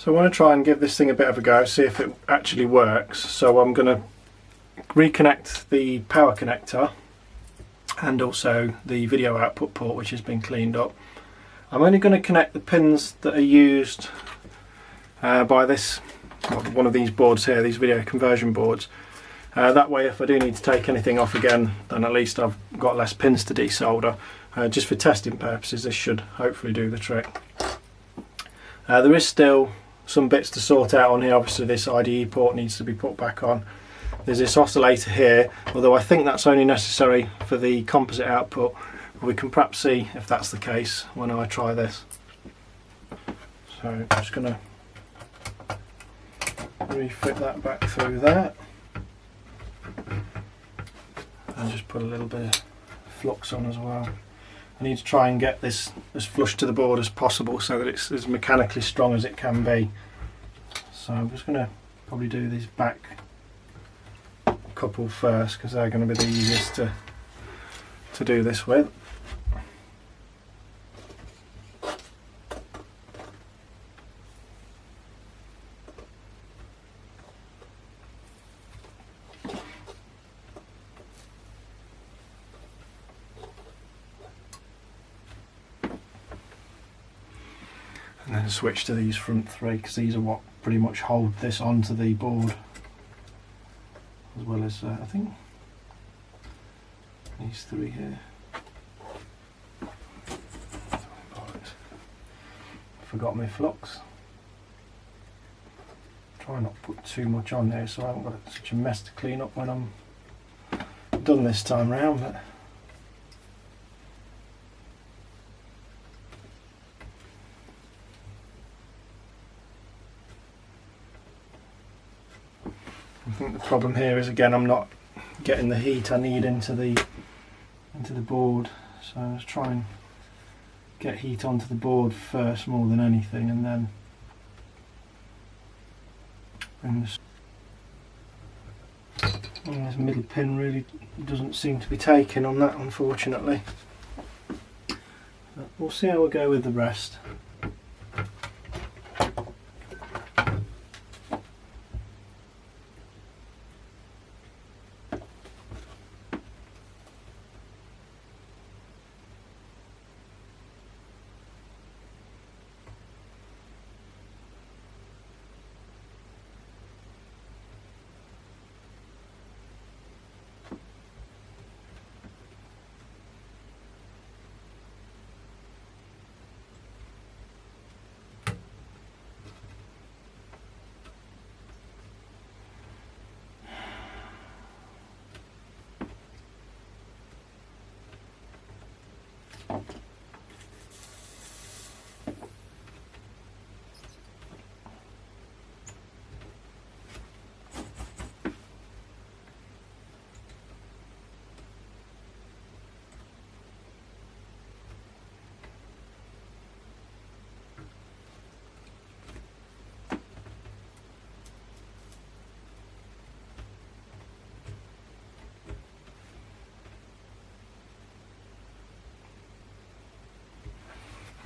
So I want to try and give this thing a bit of a go, see if it actually works. So I'm going to reconnect the power connector and also the video output port, which has been cleaned up. I'm only going to connect the pins that are used by this, one of these boards here, these video conversion boards. That way if I do need to take anything off again, then at least I've got less pins to desolder. Just for testing purposes, this should hopefully do the trick. There is still some bits to sort out on here. Obviously this IDE port needs to be put back on. There's this oscillator here, although I think that's only necessary for the composite output. We can perhaps see if that's the case when I try this. So I'm just going to refit that back through there and just put a little bit of flux on as well. I need to try and get this as flush to the board as possible so that it's as mechanically strong as it can be. So I'm just going to probably do these back couple first because they're going to be the easiest to do this with. And then switch to these front three because these are what pretty much hold this onto the board, as well as I think these three here. Forgot my flux. Try not to put too much on there so I haven't got such a mess to clean up when I'm done this time round. But I think the problem here is, again, I'm not getting the heat I need into the board, so I was trying to get heat onto the board first more than anything, and then bring this. And this middle pin really doesn't seem to be taking on that, unfortunately. But we'll see how we go with the rest.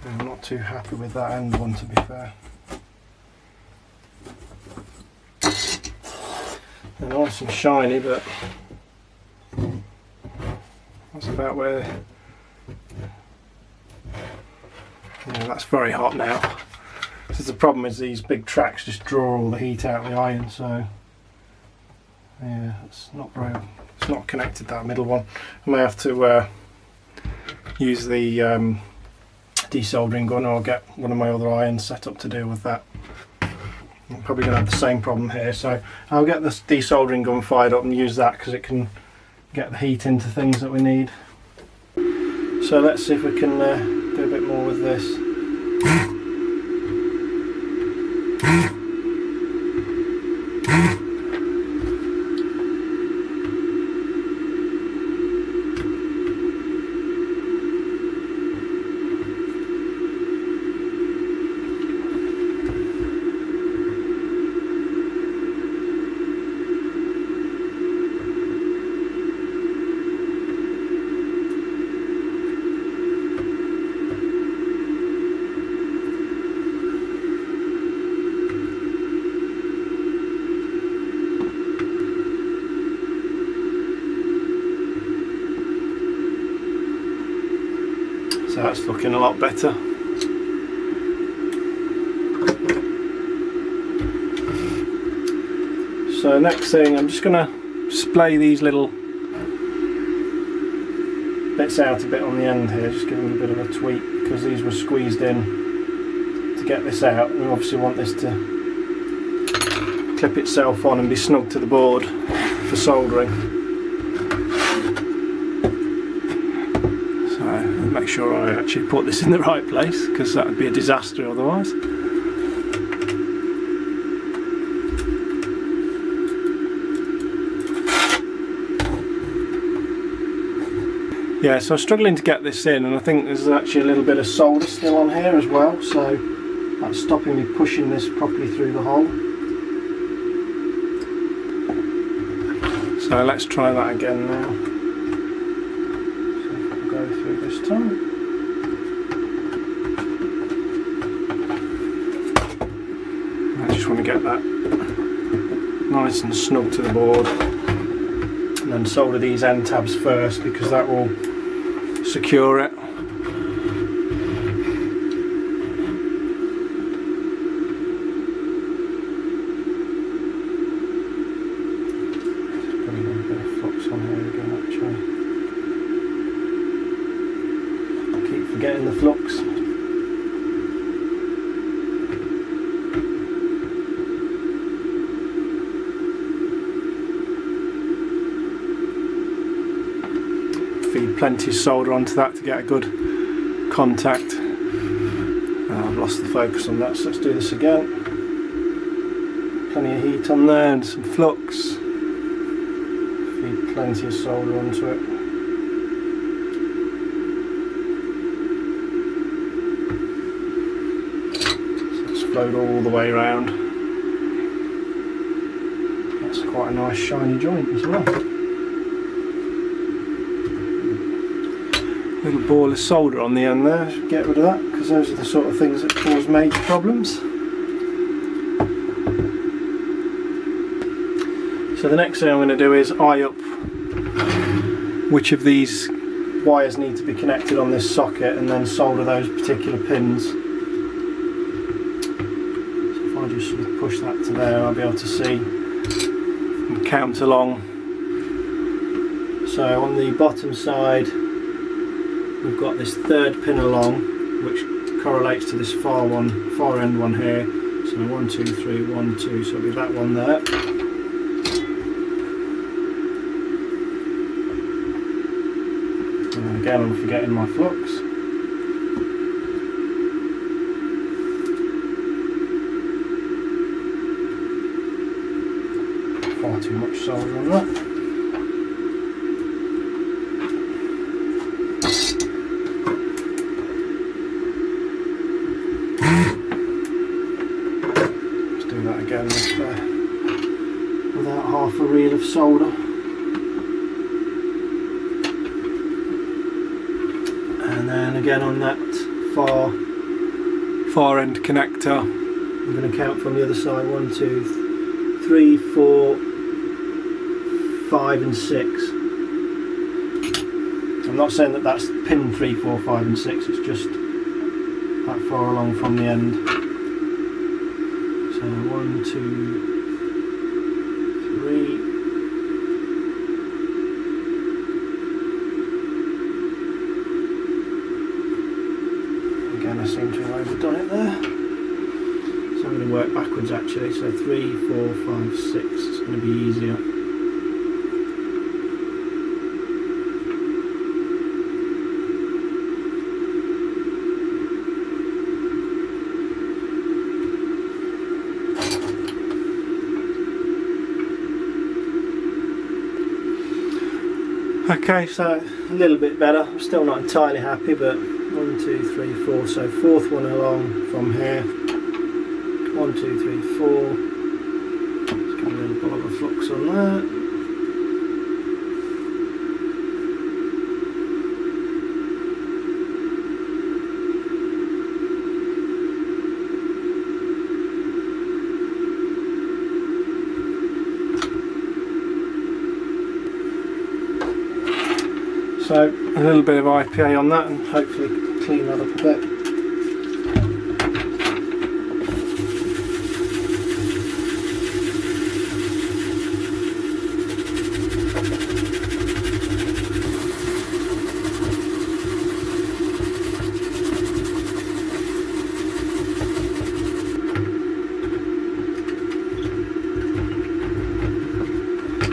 I'm not too happy with that end one, to be fair. They're nice and shiny, but that's about where. Yeah, that's very hot now. Because the problem is these big tracks just draw all the heat out of the iron, so yeah, it's not connected, that middle one. I may have to use the desoldering gun or get one of my other irons set up to deal with that. I'm probably going to have the same problem here, so I'll get this desoldering gun fired up and use that because it can get the heat into things that we need. So let's see if we can do a bit more with this. that's looking a lot better. So next thing, I'm just going to splay these little bits out a bit on the end here, just give them a bit of a tweak, because these were squeezed in to get this out. We obviously want this to clip itself on and be snug to the board for soldering. So I'll make sure I actually put this in the right place, because that would be a disaster otherwise. Yeah, so I'm struggling to get this in, and I think there's actually a little bit of solder still on here as well, so that's stopping me pushing this properly through the hole. So let's try that again now. See if it'll go through this time. I just want to get that nice and snug to the board, and then solder these end tabs first, because that will secure it. Just putting a bit of flux on here again actually. I keep forgetting the flux. Feed plenty of solder onto that to get a good contact. I've lost the focus on that, so let's do this again. Plenty of heat on there and some flux. Feed plenty of solder onto it. So it's flowed all the way around. That's quite a nice shiny joint as well. Little ball of solder on the end there, get rid of that, because those are the sort of things that cause major problems. So the next thing I'm going to do is eye up which of these wires need to be connected on this socket, and then solder those particular pins. So if I just sort of push that to there, I'll be able to see and count along. So on the bottom side we've got this third pin along, which correlates to this far end one here. So 1, 2, 3, 1, 2, so it'll be that one there. And again, I'm forgetting my flux. Far too much solder on that. Again without half a reel of solder. And then again on that far end connector, I'm going to count from the other side. 1, 2, 3, 4, 5 and 6. I'm not saying that that's pin 3, 4, 5 and 6, it's just that far along from the end. 1, 2, 3. Again, I seem to have overdone it there. So I'm going to work backwards actually. So 3, 4, 5, 6. It's going to be easier. Okay, so a little bit better. I'm still not entirely happy, but 1, 2, 3, 4. So fourth one along from here. 1, 2, 3, 4. Let's get a little bit of a flux on that. So a little bit of IPA on that, and hopefully clean that up a bit.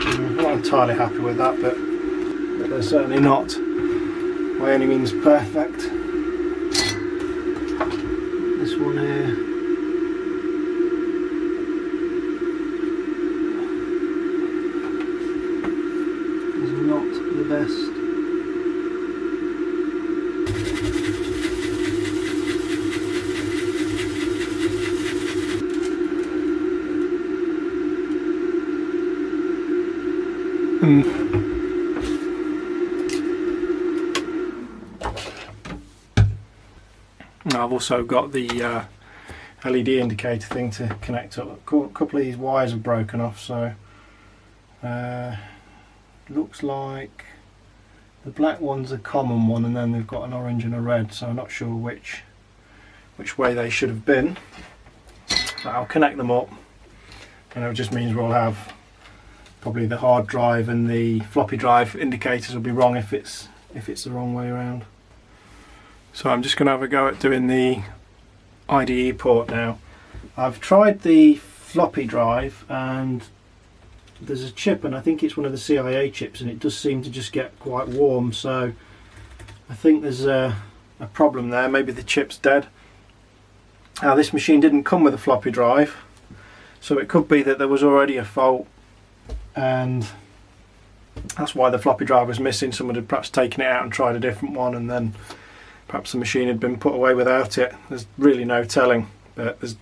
I'm not entirely happy with that, but they're certainly not by any means perfect. This one here is not the best. I've also got the LED indicator thing to connect up. A couple of these wires have broken off, so looks like the black one's a common one, and then they've got an orange and a red, so I'm not sure which way they should have been. But I'll connect them up, and it just means we'll have probably the hard drive and the floppy drive indicators will be wrong if it's the wrong way around. So I'm just going to have a go at doing the IDE port now. I've tried the floppy drive, and there's a chip, and I think it's one of the CIA chips, and it does seem to just get quite warm, so I think there's a problem there. Maybe the chip's dead. Now, this machine didn't come with a floppy drive, so it could be that there was already a fault, and that's why the floppy drive was missing. Someone had perhaps taken it out and tried a different one, and then perhaps the machine had been put away without it. There's really no telling, but there's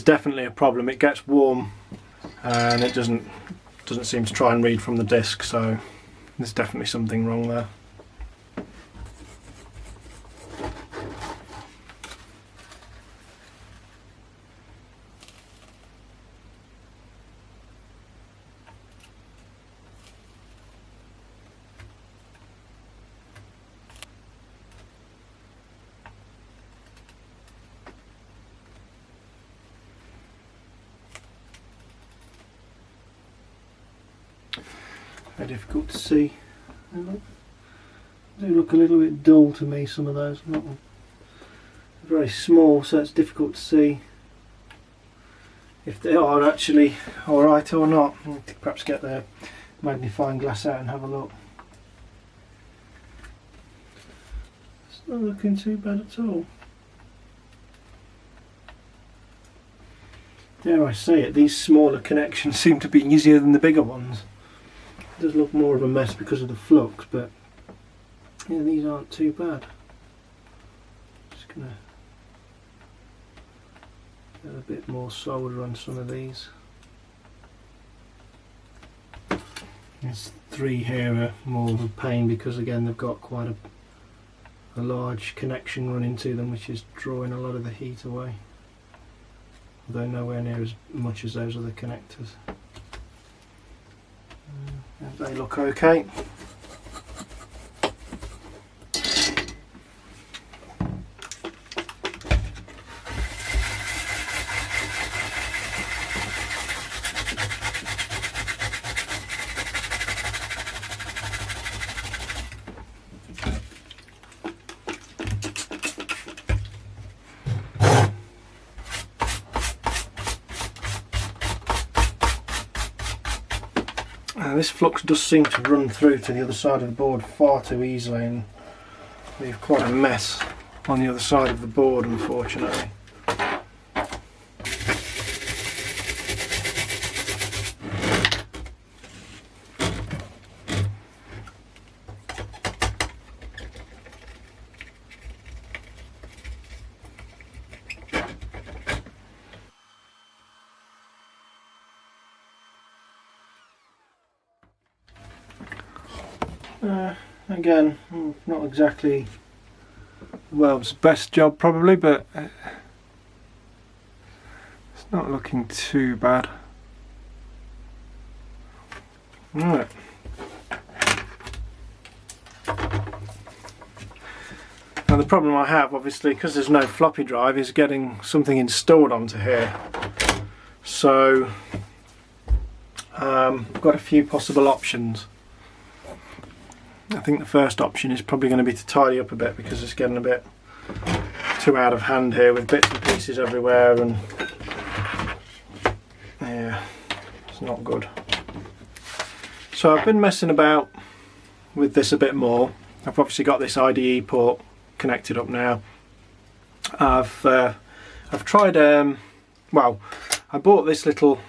definitely a problem. It gets warm and it doesn't seem to try and read from the disk, so there's definitely something wrong there. Very difficult to see. They do look a little bit dull to me, some of those. Not very small, so it's difficult to see if they are actually alright or not. I'll need to perhaps get the magnifying glass out and have a look. It's not looking too bad at all. Dare I say it, these smaller connections seem to be easier than the bigger ones. It does look more of a mess because of the flux, but yeah, these aren't too bad. Just gonna get a bit more solder on some of these. These three here are more of a pain because again they've got quite a large connection running to them, which is drawing a lot of the heat away, although nowhere near as much as those other connectors. They look okay. This flux does seem to run through to the other side of the board far too easily and leave quite a mess on the other side of the board, unfortunately. Again, not exactly the world's best job probably, but it's not looking too bad. Right. Now the problem I have, obviously, because there's no floppy drive, is getting something installed onto here. So I've got a few possible options. I think the first option is probably going to be to tidy up a bit, because it's getting a bit too out of hand here with bits and pieces everywhere, and yeah, it's not good. So I've been messing about with this a bit more. I've obviously got this IDE port connected up now. I've tried well, I bought this little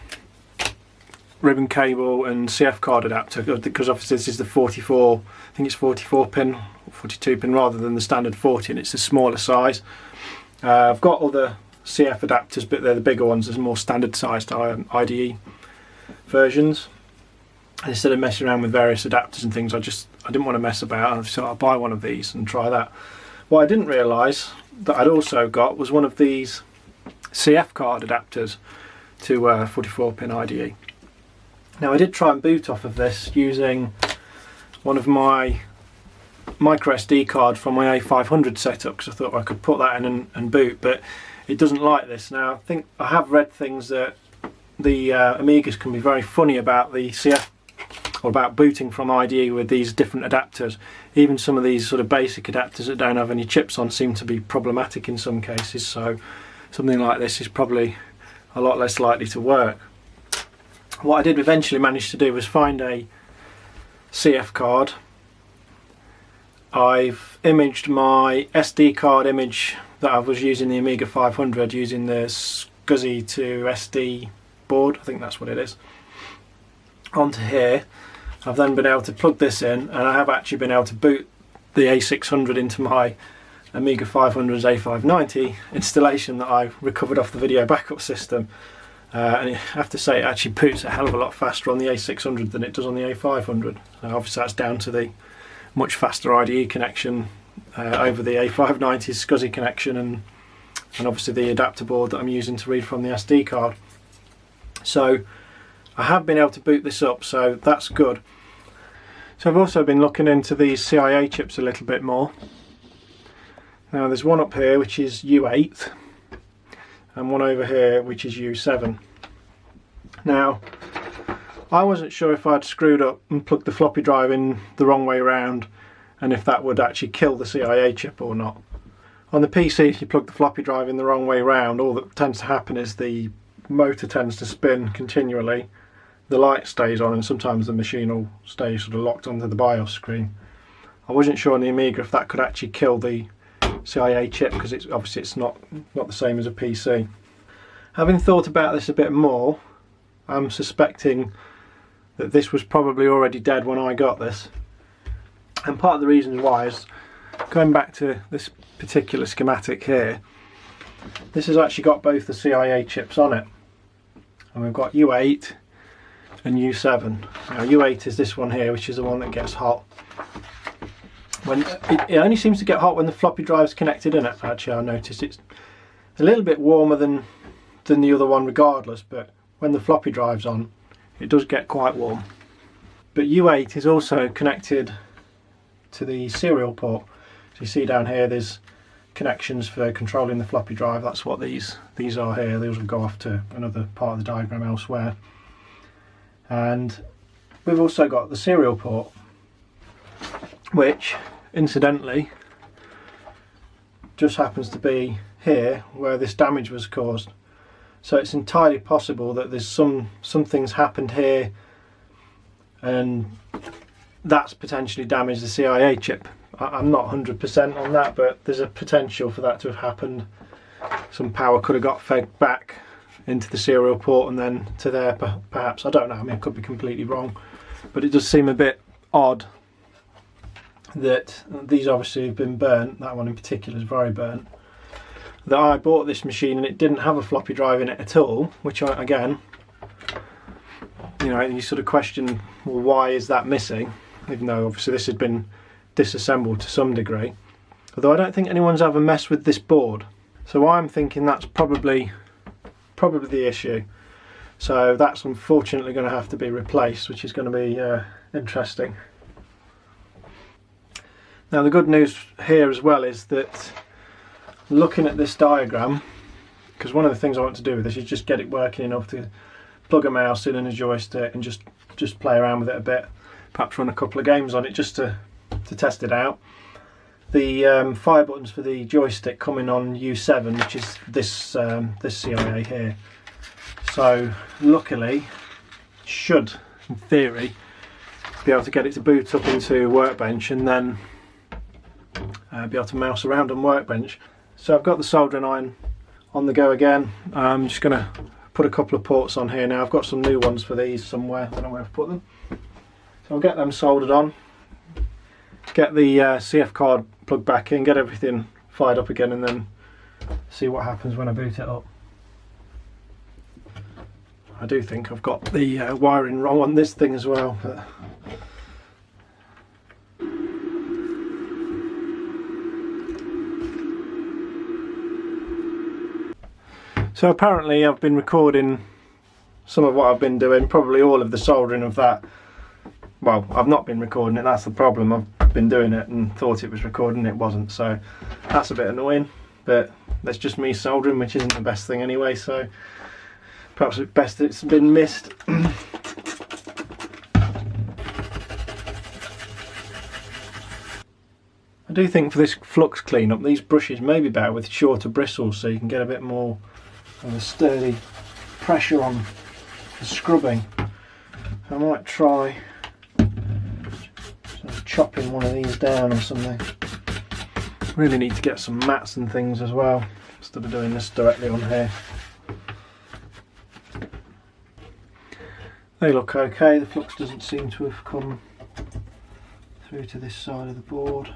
ribbon cable and CF card adapter because obviously this is the 44, I think it's 44 pin, 42 pin rather than the standard 40, and it's a smaller size. I've got other CF adapters, but they're the bigger ones. There's more standard sized IDE versions. And instead of messing around with various adapters and things, I didn't want to mess about, so I'll buy one of these and try that. What I didn't realise that I'd also got was one of these CF card adapters to 44 pin IDE. Now I did try and boot off of this using one of my micro SD cards from my A600 setup, because I thought I could put that in and boot, but it doesn't like this. Now I think I have read things that the Amigas can be very funny about the CF, or about booting from IDE with these different adapters. Even some of these sort of basic adapters that don't have any chips on seem to be problematic in some cases, so something like this is probably a lot less likely to work. What I did eventually manage to do was find a CF card. I've imaged my SD card image that I was using the Amiga 500 using the SCSI to SD board, I think that's what it is, onto here. I've then been able to plug this in, and I have actually been able to boot the A600 into my Amiga 500's A590 installation that I recovered off the video backup system. And I have to say it actually boots a hell of a lot faster on the A600 than it does on the A500. Obviously that's down to the much faster IDE connection over the A590's SCSI connection, and obviously the adapter board that I'm using to read from the SD card. So I have been able to boot this up, so that's good. So I've also been looking into these CIA chips a little bit more. Now there's one up here which is U8 and one over here which is U7. Now I wasn't sure if I'd screwed up and plugged the floppy drive in the wrong way around and if that would actually kill the CIA chip or not. On the PC, if you plug the floppy drive in the wrong way around, all that tends to happen is the motor tends to spin continually, the light stays on, and sometimes the machine will stay sort of locked onto the BIOS screen. I wasn't sure on the Amiga if that could actually kill the CIA chip, because it's obviously it's not the same as a PC. Having thought about this a bit more, I'm suspecting that this was probably already dead when I got this, and part of the reason why is, going back to this particular schematic here, this has actually got both the CIA chips on it, and we've got U8 and U7. Now U8 is this one here, which is the one that gets hot. When it only seems to get hot when the floppy drive's connected in it. Actually, I noticed it's a little bit warmer than the other one regardless, but when the floppy drive's on, it does get quite warm. But U8 is also connected to the serial port. So you see down here there's connections for controlling the floppy drive. That's what these are here. These will go off to another part of the diagram elsewhere. And we've also got the serial port, which incidentally just happens to be here where this damage was caused. So it's entirely possible that there's some things happened here and that's potentially damaged the CIA chip. I'm not 100% on that, but there's a potential for that to have happened. Some power could have got fed back into the serial port and then to there, perhaps. I don't know, I mean, I could be completely wrong, but it does seem a bit odd that these obviously have been burnt. That one in particular is very burnt. That I bought this machine and it didn't have a floppy drive in it at all, which again, you know, you sort of question, well, why is that missing? Even though obviously this had been disassembled to some degree. Although I don't think anyone's ever messed with this board. So I'm thinking that's probably the issue. So that's unfortunately going to have to be replaced, which is going to be interesting. Now the good news here as well is that looking at this diagram, because one of the things I want to do with this is just get it working enough to plug a mouse in and a joystick and just play around with it a bit, perhaps run a couple of games on it just to test it out. The fire buttons for the joystick coming on U7, which is this this CIA here. So luckily, should in theory be able to get it to boot up into Workbench and then be able to mouse around on Workbench. So I've got the soldering iron on the go again. I'm just going to put a couple of ports on here now. I've got some new ones for these somewhere, I don't know where I've put them. So I'll get them soldered on, get the CF card plugged back in, get everything fired up again, and then see what happens when I boot it up. I do think I've got the wiring wrong on this thing as well, but so apparently I've been recording some of what I've been doing, probably all of the soldering of that. Well, I've not been recording it, that's the problem. I've been doing it and thought it was recording, it wasn't, so that's a bit annoying, but that's just me soldering, which isn't the best thing anyway, so perhaps it's best it's been missed. I do think for this flux cleanup, these brushes may be better with shorter bristles, so you can get a bit more of a sturdy pressure on the scrubbing. I might try sort of chopping one of these down or something. Really need to get some mats and things as well, instead of doing this directly on here. They look okay, the flux doesn't seem to have come through to this side of the board.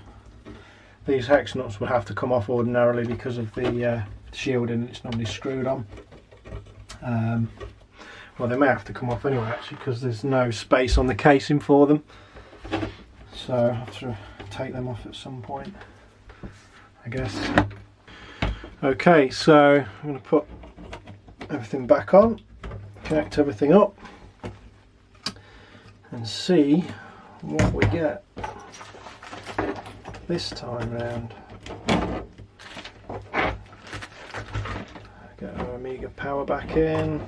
These hex nuts would have to come off ordinarily because of the shielding, it's normally screwed on. Well, they may have to come off anyway actually, because there's no space on the casing for them. So I'll have to take them off at some point, I guess. Okay, so I'm going to put everything back on, connect everything up, and see what we get this time round. Get our Amiga power back in.